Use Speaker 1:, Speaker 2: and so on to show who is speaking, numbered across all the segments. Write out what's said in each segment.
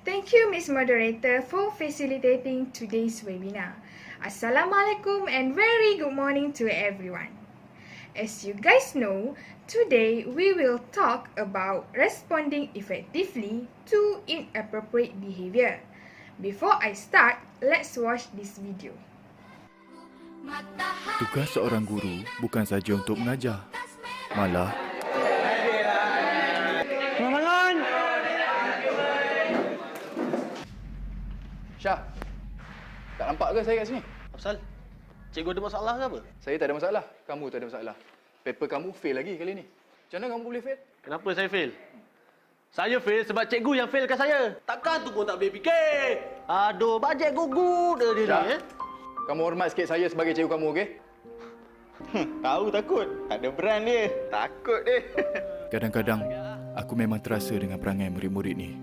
Speaker 1: Thank you, Ms. Moderator, for facilitating today's webinar. Assalamualaikum and very good morning to everyone. As you guys know, today we will talk about responding effectively to inappropriate behavior. Before I start, let's watch this video.
Speaker 2: Tugas seorang guru bukan saja untuk mengajar, malah
Speaker 3: Bangun!
Speaker 4: Syah, tak nampak ke saya kat sini?
Speaker 3: Apasal? Cikgu ada masalah ke apa?
Speaker 4: Saya tak ada masalah, kamu tak ada masalah. Paper kamu fail lagi kali ni. Macam mana kamu boleh fail?
Speaker 3: Kenapa saya fail? Saya fail sebab cikgu yang failkan saya. Takkan tu pun tak boleh fikir. Aduh, bajet gugut dia
Speaker 4: Syah,
Speaker 3: ni.
Speaker 4: kamu hormat sikit saya sebagai cikgu kamu, okey?
Speaker 5: Tahu takut. Ada brand dia. Takut dia.
Speaker 2: kadang-kadang aku memang terasa dengan perangai murid-murid ni.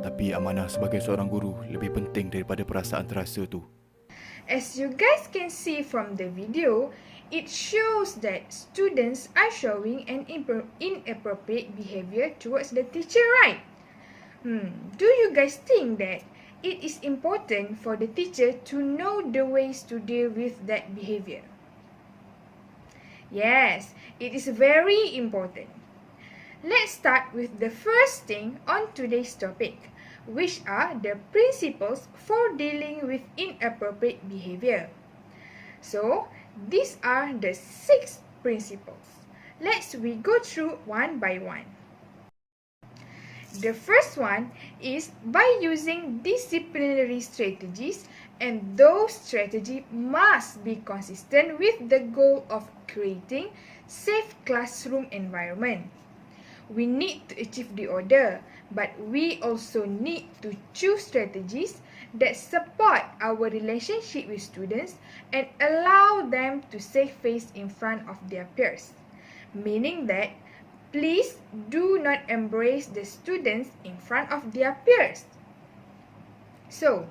Speaker 2: Tapi amanah sebagai seorang guru lebih penting daripada perasaan terasa tu.
Speaker 1: As you guys can see from the video, it shows that students are showing an inappropriate behavior towards the teacher, right? Do you guys think that it is important for the teacher to know the ways to deal with that behavior? Yes, it is very important. Let's start with the first thing on today's topic, which are the principles for dealing with inappropriate behavior. So, these are the 6 principles. Let's go through one by one. The first one is by using disciplinary strategies, and those strategies must be consistent with the goal of creating safe classroom environment. We need to achieve the order, but we also need to choose strategies that support our relationship with students and allow them to save face in front of their peers. Meaning that, please do not embrace the students in front of their peers. So,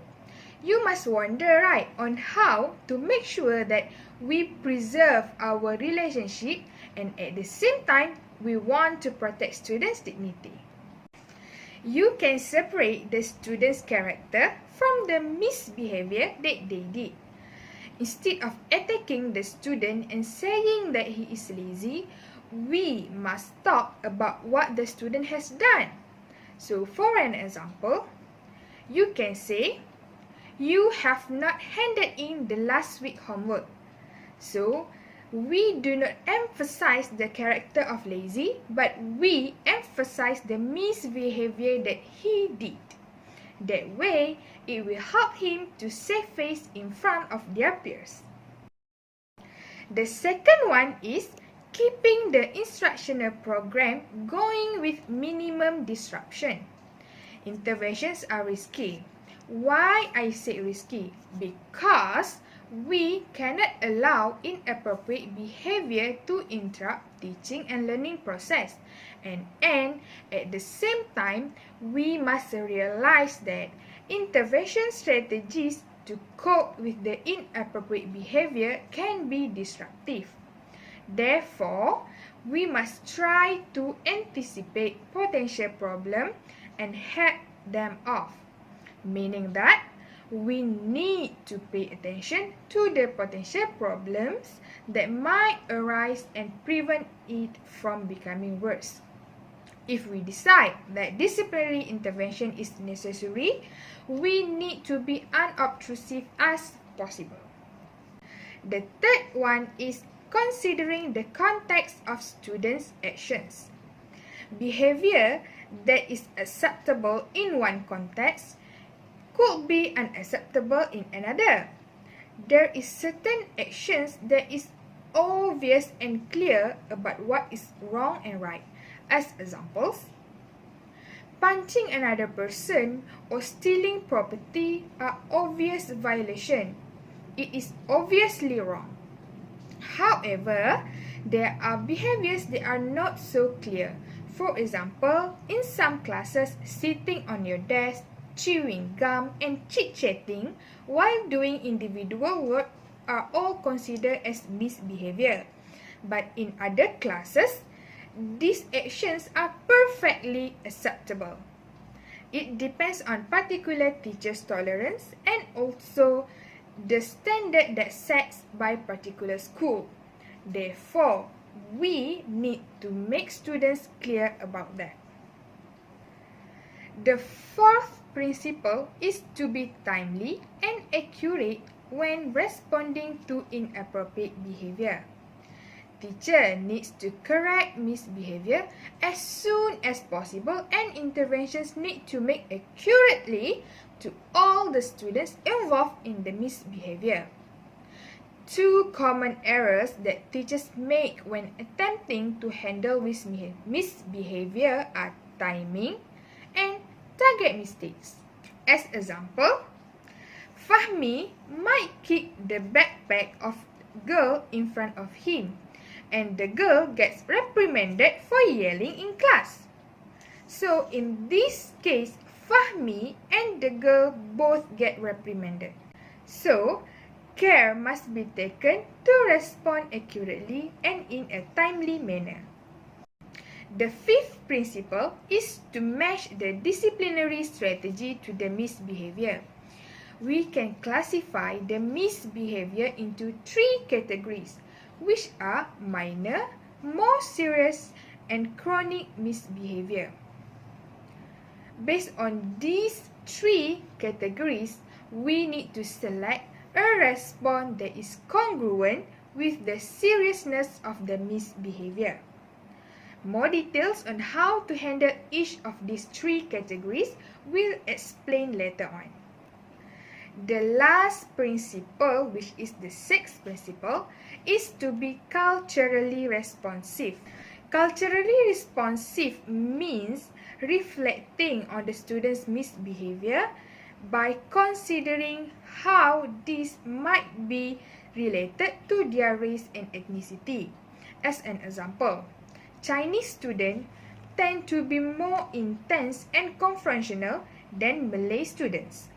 Speaker 1: you must wonder, right, on how to make sure that we preserve our relationship and at the same time, we want to protect students' dignity. You can separate the student's character from the misbehavior that they did. Instead of attacking the student and saying that he is lazy, we must talk about what the student has done. So, for an example, you can say, "You have not handed in the last week homework." So, we do not emphasize the character of lazy, but we emphasize the misbehavior that he did. That way, it will help him to save face in front of their peers. The second one is keeping the instructional program going with minimum disruption. Interventions are risky. Why I say risky? Because we cannot allow inappropriate behavior to interrupt teaching and learning process. And at the same time, we must realize that intervention strategies to cope with the inappropriate behavior can be disruptive. Therefore, we must try to anticipate potential problems and head them off. Meaning that we need to pay attention to the potential problems that might arise and prevent it from becoming worse. If we decide that disciplinary intervention is necessary, we need to be unobtrusive as possible. The third one is considering the context of students' actions. Behavior that is acceptable in one context could be unacceptable in another. There is certain actions that is obvious and clear about what is wrong and right. As examples, punching another person or stealing property are obvious violation. It is obviously wrong. However, there are behaviors that are not so clear. For example, in some classes, sitting on your desk, chewing gum, and chit-chatting while doing individual work are all considered as misbehavior. But in other classes, these actions are perfectly acceptable. It depends on particular teacher's tolerance and also the standard that sets by particular school. Therefore, we need to make students clear about that. The fourth principle is to be timely and accurate when responding to inappropriate behavior. Teacher needs to correct misbehavior as soon as possible, and interventions need to make accurately to all the students involved in the misbehavior. Two common errors that teachers make when attempting to handle misbehavior are timing and target mistakes. As example, Fahmi might kick the backpack of girl in front of him, and the girl gets reprimanded for yelling in class. So in this case, Fahmi and the girl both get reprimanded. So, care must be taken to respond accurately and in a timely manner. The fifth principle is to match the disciplinary strategy to the misbehavior. We can classify the misbehavior into three categories, which are minor, more serious, and chronic misbehavior. Based on these three categories, we need to select a response that is congruent with the seriousness of the misbehavior. More details on how to handle each of these three categories will explain later on. The last principle, which is the sixth principle, is to be culturally responsive. Culturally responsive means reflecting on the student's misbehavior by considering how this might be related to their race and ethnicity. As an example, Chinese students tend to be more intense and confrontational than Malay students.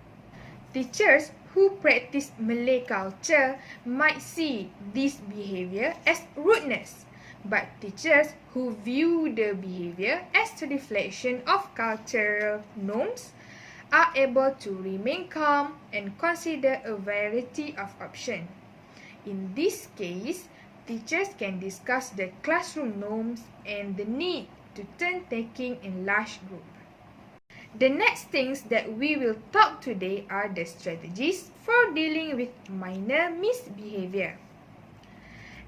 Speaker 1: Teachers who practice Malay culture might see this behavior as rudeness, but teachers who view the behavior as a reflection of cultural norms are able to remain calm and consider a variety of options. In this case, teachers can discuss the classroom norms and the need to turn-taking in large groups. The next things that we will talk today are the strategies for dealing with minor misbehavior.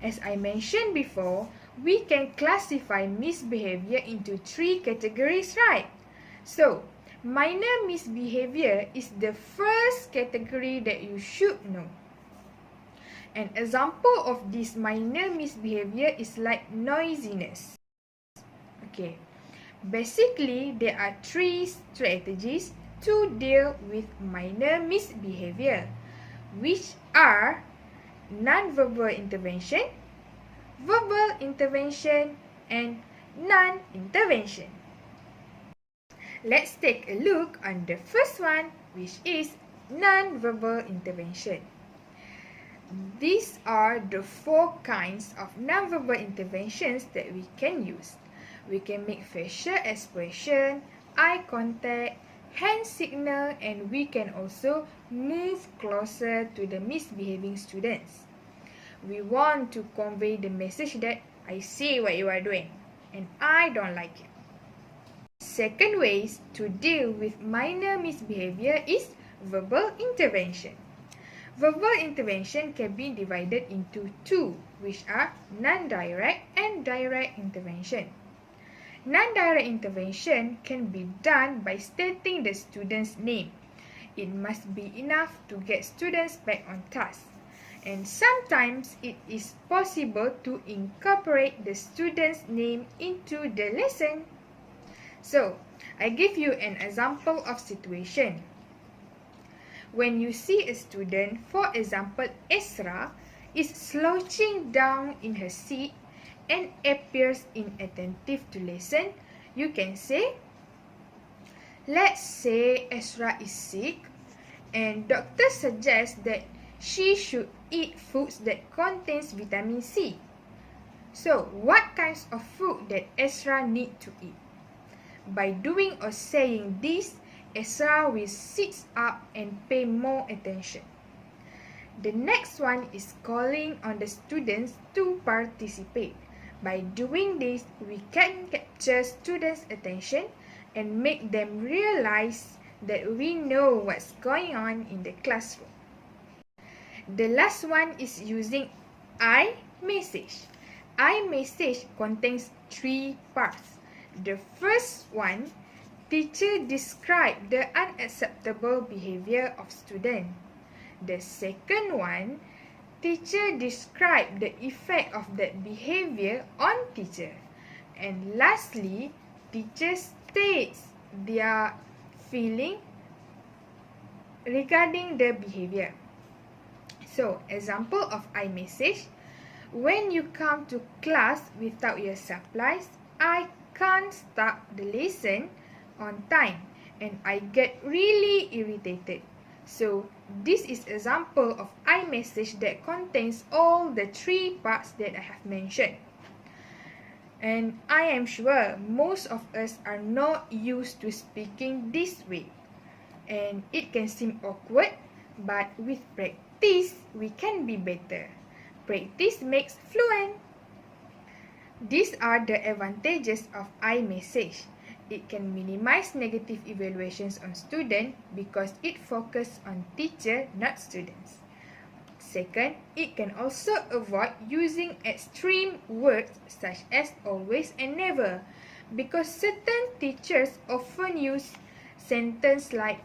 Speaker 1: As I mentioned before, we can classify misbehavior into three categories, right? So, minor misbehavior is the first category that you should know. An example of this minor misbehavior is like noisiness. Okay. Basically, there are three strategies to deal with minor misbehavior, which are nonverbal intervention, verbal intervention, and non-intervention. Let's take a look on the first one, which is nonverbal intervention. These are the four kinds of nonverbal interventions that we can use. We can make facial expression, eye contact, hand signal, and we can also move closer to the misbehaving students. We want to convey the message that I see what you are doing and I don't like it. Second ways to deal with minor misbehavior is verbal intervention. Verbal intervention can be divided into two, which are non-direct and direct intervention. Non-direct intervention can be done by stating the student's name. It must be enough to get students back on task. And sometimes it is possible to incorporate the student's name into the lesson. So, I give you an example of situation. When you see a student, for example, Esra, is slouching down in her seat and appears inattentive to lesson, you can say, let's say Esra is sick and doctor suggests that she should eat foods that contains vitamin C. So, what kinds of food that Esra need to eat? By doing or saying this, Ezra will sit up and pay more attention. The next one is calling on the students to participate. By doing this, we can capture students' attention and make them realize that we know what's going on in the classroom. The last one is using Imessage. Imessage contains 3 parts. The first one, teacher describe the unacceptable behavior of student. The second one, teacher describe the effect of that behavior on teacher. And lastly, teacher states their feeling regarding the behavior. So, example of Imessage. When you come to class without your supplies, I can't start the lesson on time and I get really irritated. So, this is example of Imessage that contains all the 3 parts that I have mentioned. And I am sure most of us are not used to speaking this way. And it can seem awkward, but with practice, we can be better. Practice makes fluent. These are the advantages of Imessage. It can minimize negative evaluations on students because it focuses on teacher, not students. Second, it can also avoid using extreme words such as always and never because certain teachers often use sentences like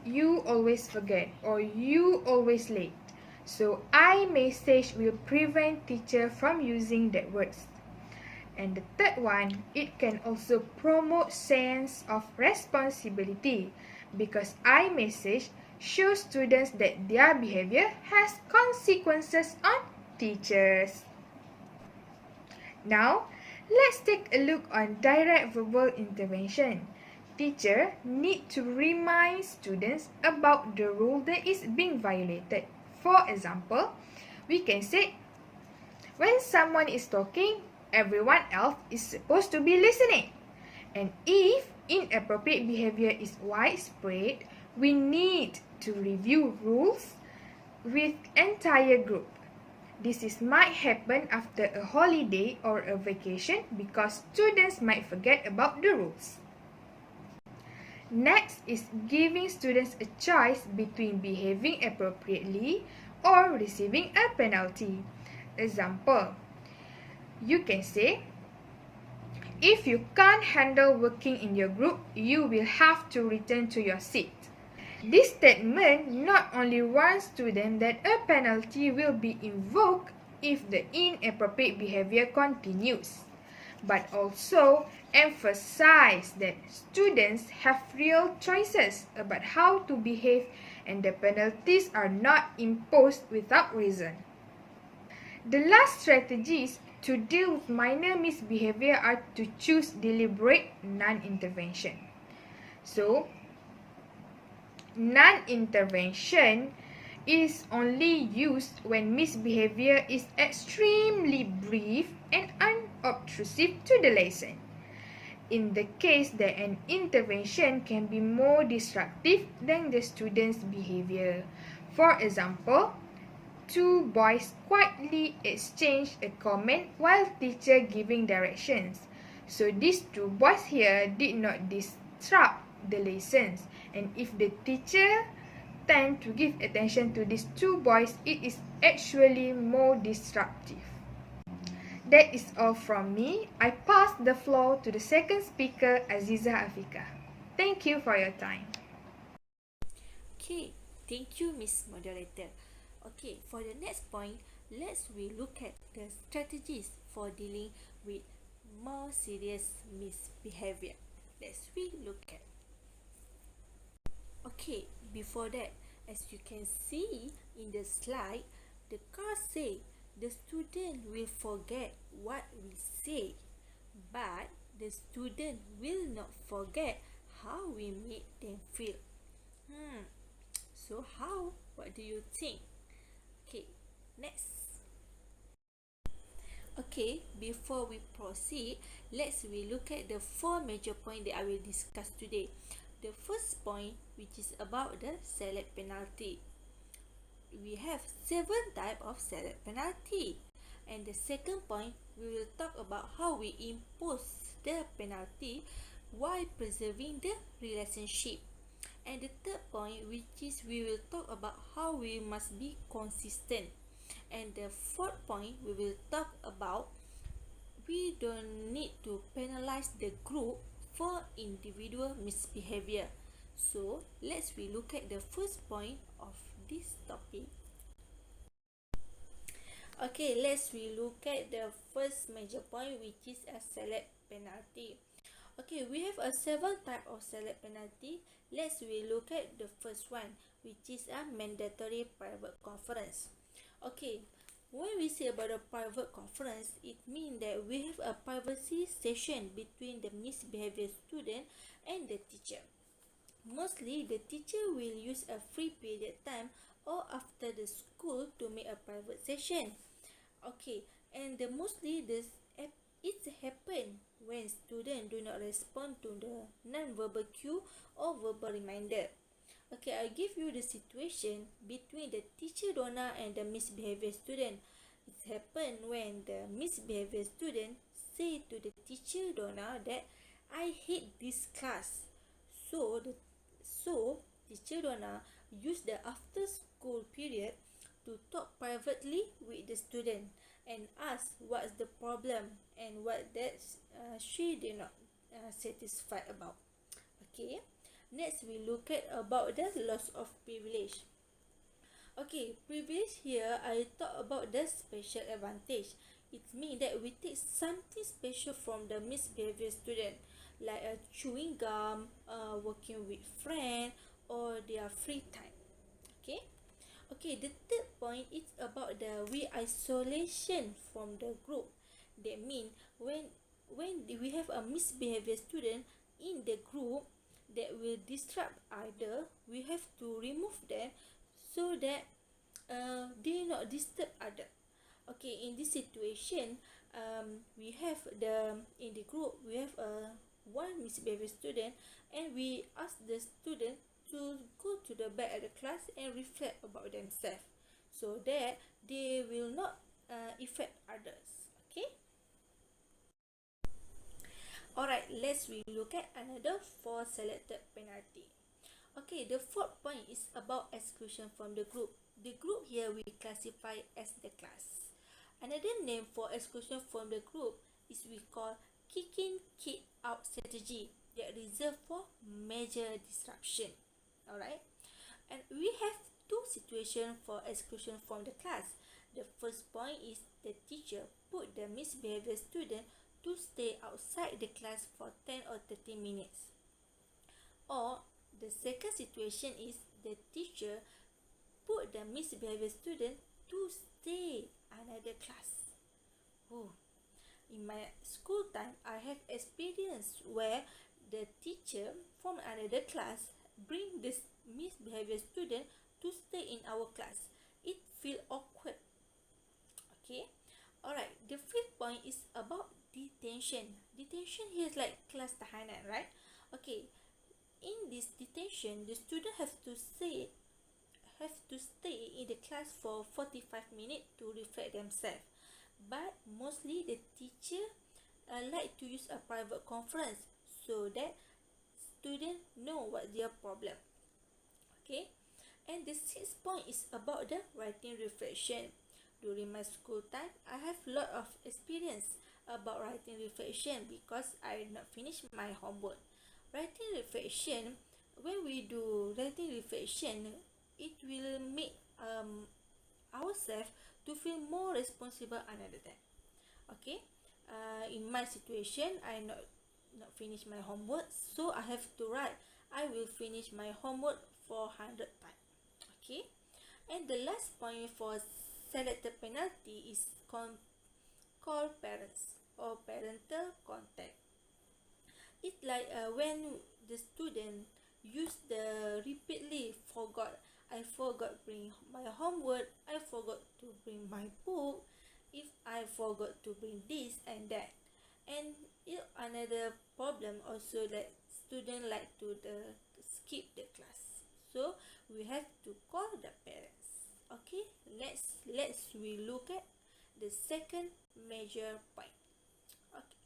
Speaker 1: you always forget or you always late. So, Imessage will prevent teacher from using that words. And the third one, it can also promote sense of responsibility because Imessage shows students that their behavior has consequences on teachers. Now, let's take a look on direct verbal intervention. Teacher need to remind students about the rule that is being violated. For example, we can say, when someone is talking, everyone else is supposed to be listening. And if inappropriate behavior is widespread, we need to review rules with entire group. This might happen after a holiday or a vacation because students might forget about the rules. Next is giving students a choice between behaving appropriately or receiving a penalty. Example, you can say, if you can't handle working in your group, you will have to return to your seat. This statement not only warns students that a penalty will be invoked if the inappropriate behavior continues, but also emphasize that students have real choices about how to behave and the penalties are not imposed without reason. The last strategies to deal with minor misbehavior are to choose deliberate non-intervention. So, non-intervention is only used when misbehavior is extremely brief and unobtrusive to the lesson. In the case that an intervention can be more disruptive than the student's behavior. For example, 2 boys quietly exchanged a comment while teacher giving directions. So these 2 boys here did not disrupt the lessons, and if the teacher tend to give attention to these 2 boys, it is actually more disruptive. That is all from me. I pass the floor to the second speaker, Aziza Afika. Thank you for your time.
Speaker 6: Okay, thank you, Miss Moderator. Okay, for the next point, let's look at the strategies for dealing with more serious misbehavior. Let's look at. Okay, before that, as you can see in the slide, the card say the student will forget what we say, but the student will not forget how we made them feel. So how? What do you think? Okay, next. Okay, before we proceed, let's look at the 4 major points that I will discuss today. the first point, which is about the select penalty. We have 7 types of select penalty. And the second point, we will talk about how we impose the penalty while preserving the relationship. And the third point, which is we will talk about how we must be consistent. And the fourth point, we will talk about we don't need to penalize the group for individual misbehavior. So let's we look at the first point of this topic. Okay, let's we look at the first major point, which is a select penalty. Okay, we have a 7 type of select penalty. Let's we look at the first one, which is a mandatory private conference. Okay, when we say about a private conference, it means that we have a privacy session between the misbehavior student and the teacher. Mostly, the teacher will use a free period time or after the school to make a private session. Okay, and mostly it happen when students do not respond to the non-verbal cue or verbal reminder. Okay, I give you the situation between the teacher Donna and the misbehavior student. It happened when the misbehavior student say to the teacher Donna that I hate this class. So teacher Donna used the after school period to talk privately with the student and ask what's the problem and what that she did not satisfied about. Okay, next we look at about the loss of privilege. Okay, privilege here I talk about the special advantage. It means that we take something special from the misbehavior student, like a chewing gum, working with friend, or their free time. Okay. Okay, the third point is about the re-isolation from the group. That means when we have a misbehavior student in the group that will disrupt other, we have to remove them so that they not disturb other. Okay, in this situation, we have in the group we have one misbehavior student, and we ask the student to go to the back of the class and reflect about themselves so that they will not affect others. Okay. Alright, let's we look at another 4 selected penalty. Okay, the fourth point is about exclusion from the group. The group here we classify as the class. Another name for exclusion from the group is we call kicking kid out strategy that reserved for major disruption. Alright, and we have 2 situations for exclusion from the class. The first point is the teacher put the misbehavior student to stay outside the class for 10 or 30 minutes. Or the second situation is the teacher put the misbehavior student to stay another class. Oh, in my school time, I have experience where the teacher from another class bring this misbehavior student to stay in our class. It feel awkward. Okay. Alright, the fifth point is about detention. Detention here is like class tahanan, right? Okay. In this detention, the student have to stay in the class for 45 minutes to reflect themselves. But mostly the teacher like to use a private conference so that students know what their problem. Okay, and the sixth point is about the writing reflection. During my school time, I have a lot of experience about writing reflection because I not finish my homework. Writing reflection, when we do writing reflection, it will make ourselves to feel more responsible another time. Okay, in my situation, I not finish my homework, so I have to write. I will finish my homework 400 times. Okay, and the last point for selected penalty is call parents or parental contact. It's like when the student use the repeatedly forgot. I forgot bring my homework. I forgot to bring my book. If I forgot to bring this and that, and another problem also that student like to skip the class. So we have to call the parents. Okay, let's we look at the second major point. Okay.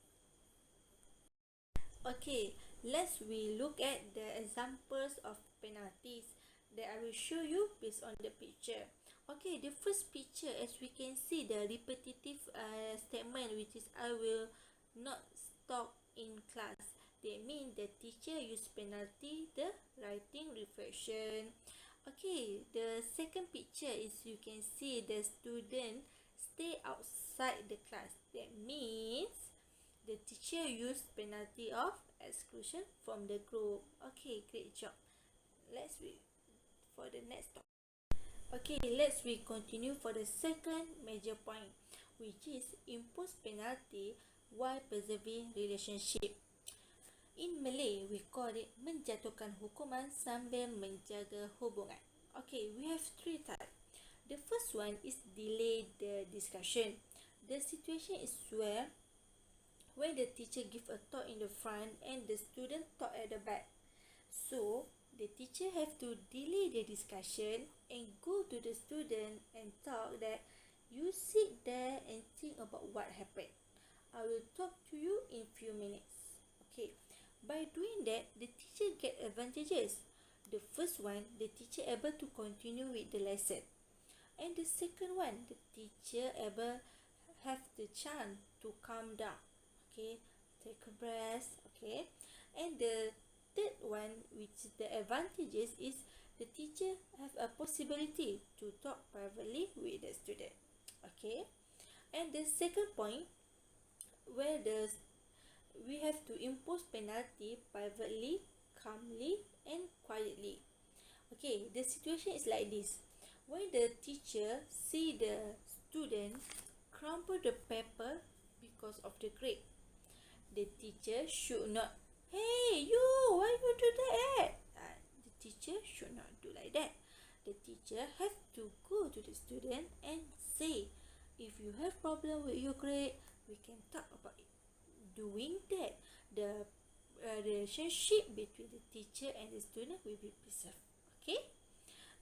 Speaker 6: Okay, let's we look at the examples of penalties that I will show you based on the picture. Okay, the first picture, as we can see the repetitive statement, which is I will not stop in class. That means the teacher use penalty, the writing reflection. Okay, the second picture is you can see the student stay outside the class. That means the teacher used penalty of exclusion from the group. Okay, great job. Let's read for the next topic. Okay, let's we continue for the second major point, which is impose penalty while preserving relationship. In Malay, we call it menjatuhkan hukuman sambil menjaga hubungan. Okay, we have three types. The first one is delay the discussion. The situation is where when the teacher give a talk in the front and the student talk at the back. So, the teacher have to delay the discussion and go to the student and talk that you sit there and think about what happened. I will talk to you in few minutes. Okay. By doing that, the teacher get advantages. The first one, the teacher able to continue with the lesson. And the second one, the teacher able have the chance to calm down. Okay, take a breath. Okay, and the third one, which is the advantages, is the teacher have a possibility to talk privately with the student. Okay, and the second point, where we have to impose penalty privately, calmly, and quietly. Okay, the situation is like this. When the teacher see the student crumple the paper because of the grade, the teacher should not, hey you, why you do that? The teacher should not do like that. The teacher have to go to the student and say, if you have problem with your grade, we can talk about it. Doing that, the relationship between the teacher and the student will be preserved. Okay,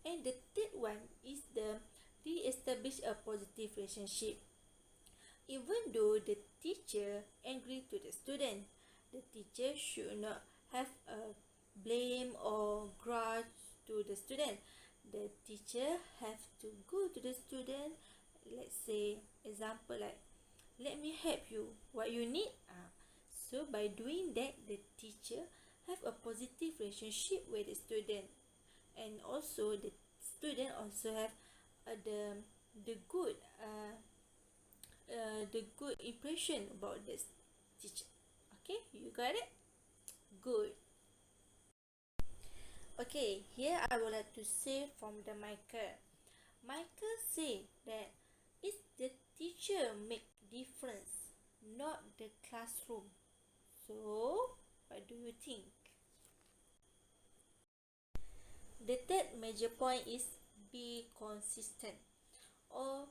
Speaker 6: and the third one is the re-establish a positive relationship. Even though the teacher angry to the student, the teacher should not have a blame or grudge to the student. The teacher have to go to the student, let's say example like, let me help you, what you need. So by doing that, the teacher have a positive relationship with the student, and also the student also have the good the good impression about this teacher. Okay, you got it? Good. Okay, here I would like to say from the Michael. Michael say that it's the teacher make difference, not the classroom. So, what do you think? The third major point is be consistent, or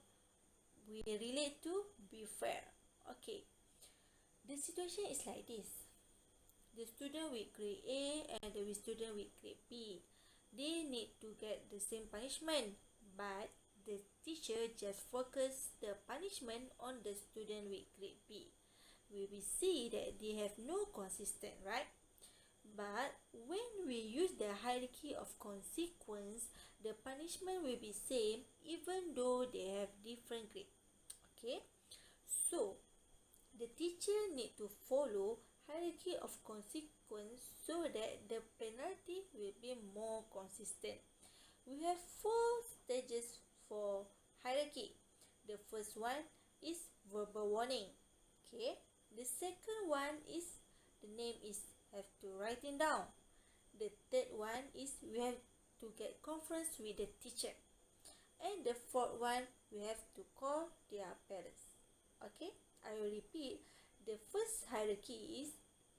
Speaker 6: we relate to be fair. Okay, the situation is like this. The student with grade A and the student with grade B, they need to get the same punishment, but the teacher just focus the punishment on the student with grade B. We will see that they have no consistent, right? But when we use the hierarchy of consequence, the punishment will be same even though they have different grade. Okay, so the teacher need to follow hierarchy of consequence so that the penalty will be more consistent. We have 4 stages for hierarchy. The first one is verbal warning. Okay, the second one is the name is have to write it down. The third one is we have to get conference with the teacher. And the fourth one, we have to call their parents. Okay, I will repeat. The first hierarchy is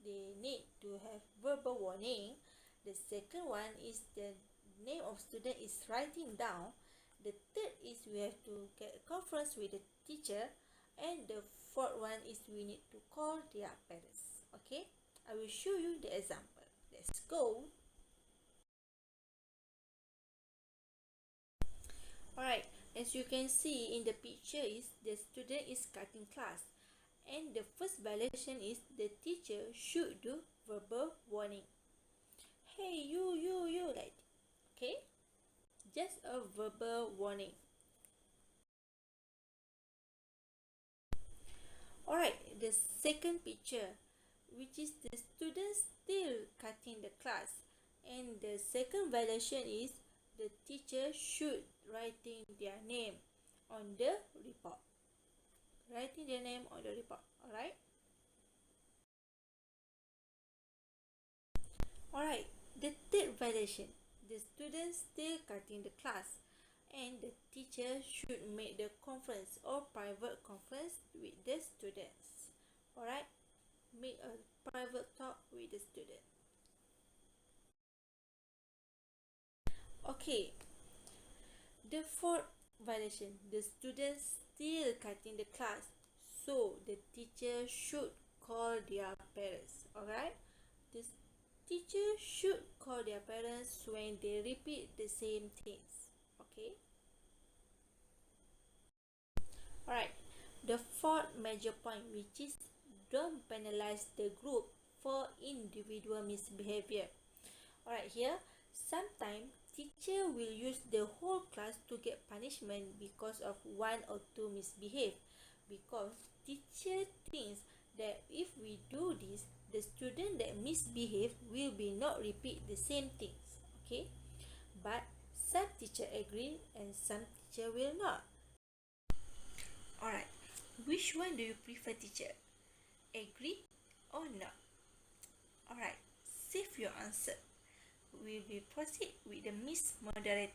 Speaker 6: they need to have verbal warning. The second one is the name of student is writing down. The third is we have to get a conference with the teacher. And the fourth one is we need to call their parents. Okay, I will show you the example. let's go. Alright, as you can see in the picture is the student is cutting class, and the first violation is the teacher should do verbal warning. Hey, you, like, okay? Just a verbal warning. Alright, the second picture, which is the student still cutting the class, and the second violation is the teacher should writing their name on the report. Writing their name on the report, alright? Alright, the third violation, the student still cutting the class, and the teacher should make the conference or private conference with the students. Alright, make a private talk with the student. Okay, the fourth violation, the student still cutting the class, so the teacher should call their parents. Alright, the teacher should call their parents when they repeat the same things. Okay. Alright, the fourth major point, which is don't penalize the group for individual misbehavior. Alright, here sometimes teacher will use the whole class to get punishment because of one or two misbehave, because teacher thinks that if we do this, the student that misbehave will be not repeat the same things. Okay, but some teacher agree and some teacher will not. Alright, which one do you prefer, teacher? Agree or not? Alright, save your answer. We will proceed with the Miss Moderator.